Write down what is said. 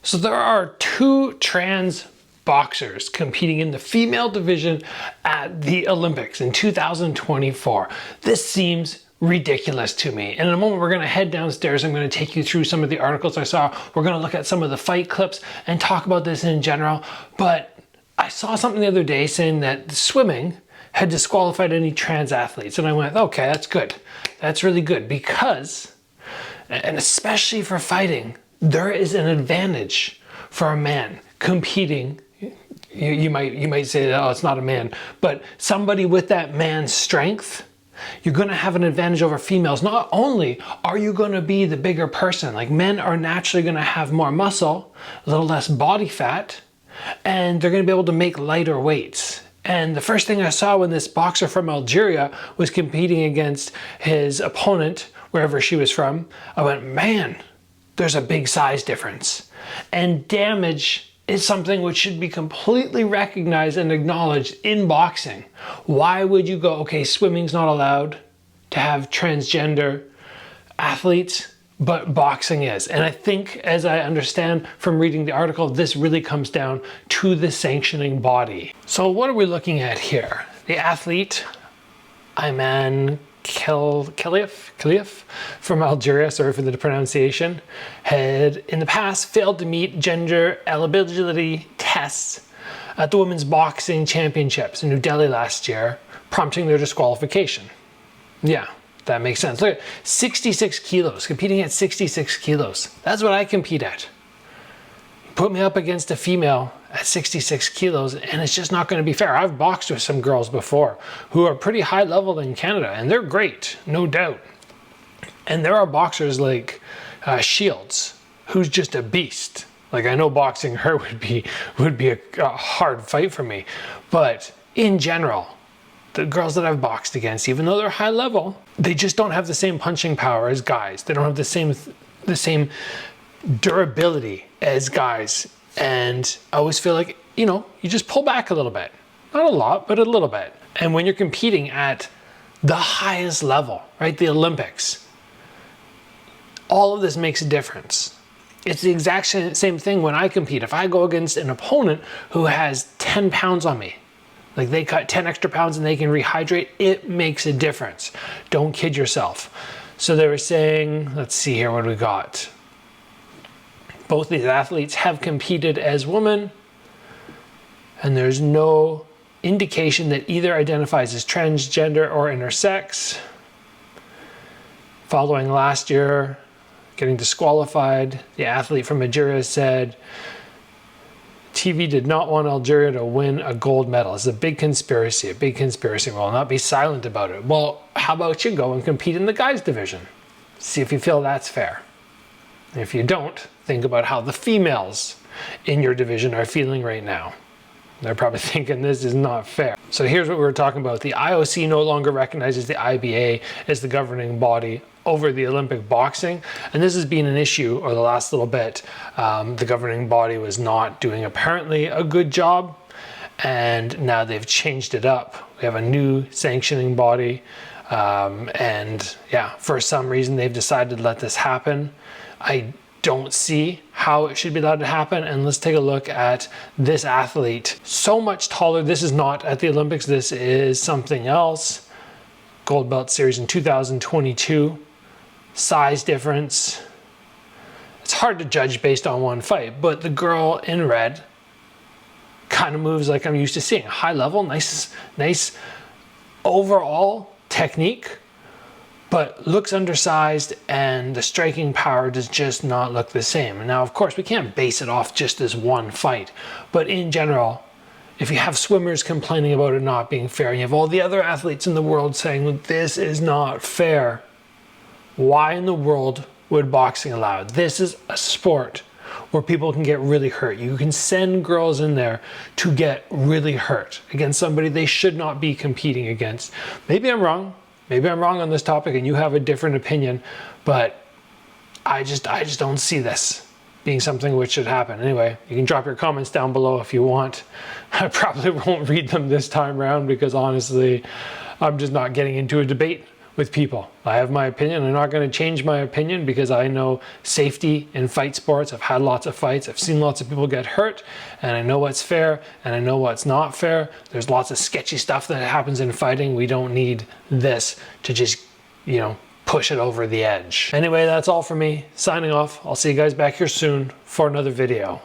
So there are two trans boxers competing in the female division at the Olympics in 2024. This seems ridiculous to me. And in a moment, we're going to head downstairs. I'm going to take you through some of the articles I saw. We're going to look at some of the fight clips and talk about this in general. But I saw something the other day saying that swimming had disqualified any trans athletes. And I went, okay, that's good. That's really good because, and especially for fighting, there is an advantage for a man competing. You might say, oh, it's not a man, but somebody with that man's strength, you're going to have an advantage over females. Not only are you going to be the bigger person, like men are naturally going to have more muscle, a little less body fat, and they're going to be able to make lighter weights. And the first thing I saw when this boxer from Algeria was competing against his opponent, wherever she was from, I went, man, there's a big size difference. And damage is something which should be completely recognized and acknowledged in boxing. Why would you go, okay, swimming's not allowed to have transgender athletes, but boxing is? And I think, as I understand from reading the article, this really comes down to the sanctioning body. So what are we looking at here? The athlete, Ayman Khelif from Algeria, sorry for the pronunciation, had in the past failed to meet gender eligibility tests at the Women's Boxing Championships in New Delhi last year, prompting their disqualification. Yeah, that makes sense. Look at 66 kilos, competing at 66 kilos. That's what I compete at. Put me up against a female at 66 kilos and it's just not going to be fair. I've boxed with some girls before who are pretty high level in Canada and they're great, no doubt. And there are boxers like Shields, who's just a beast. Like I know boxing her would be a hard fight for me. But in general, the girls that I've boxed against, even though they're high level, they just don't have the same punching power as guys. They don't have the same durability as guys. And I always feel like, you just pull back a little bit. Not a lot, but a little bit. And when you're competing at the highest level, right, the Olympics, all of this makes a difference. It's the exact same thing when I compete. If I go against an opponent who has 10 pounds on me, like they cut 10 extra pounds and they can rehydrate, it makes a difference. Don't kid yourself. So they were saying, let's see here, what do we got? Both these athletes have competed as women, and there's no indication that either identifies as transgender or intersex. Following last year getting disqualified, the athlete from Algeria said, TV did not want Algeria to win a gold medal. It's a big conspiracy, We'll not be silent about it. Well, how about you go and compete in the guys division? See if you feel that's fair. If you don't, think about how the females in your division are feeling right now. They're probably thinking this is not fair. So here's what we were talking about. The IOC no longer recognizes the IBA as the governing body over the Olympic boxing. And this has been an issue over the last little bit. The governing body was not doing apparently a good job. And now they've changed it up. We have a new sanctioning body. And yeah, for some reason they've decided to let this happen. I don't see how it should be allowed to happen. And let's take a look at this athlete. So much taller. This is not at the Olympics. This is something else. Gold belt series in 2022. Size difference. It's hard to judge based on one fight, but the girl in red kind of moves like I'm used to seeing. High level, nice overall technique, but looks undersized, and the striking power does just not look the same. And now, of course, we can't base it off just this one fight, but in general, if you have swimmers complaining about it not being fair, and you have all the other athletes in the world saying this is not fair, why in the world would boxing allow it? This is a sport where people can get really hurt. You can send girls in there to get really hurt against somebody they should not be competing against. Maybe I'm wrong. Maybe I'm wrong on this topic and you have a different opinion, but I just don't see this being something which should happen. Anyway, you can drop your comments down below if you want. I probably won't read them this time around because honestly, I'm just not getting into a debate with people. I have my opinion. I'm not going to change my opinion because I know safety in fight sports. I've had lots of fights. I've seen lots of people get hurt, and I know what's fair and I know what's not fair. There's lots of sketchy stuff that happens in fighting. We don't need this to just, you know, push it over the edge. Anyway, that's all for me. Signing off. I'll see you guys back here soon for another video.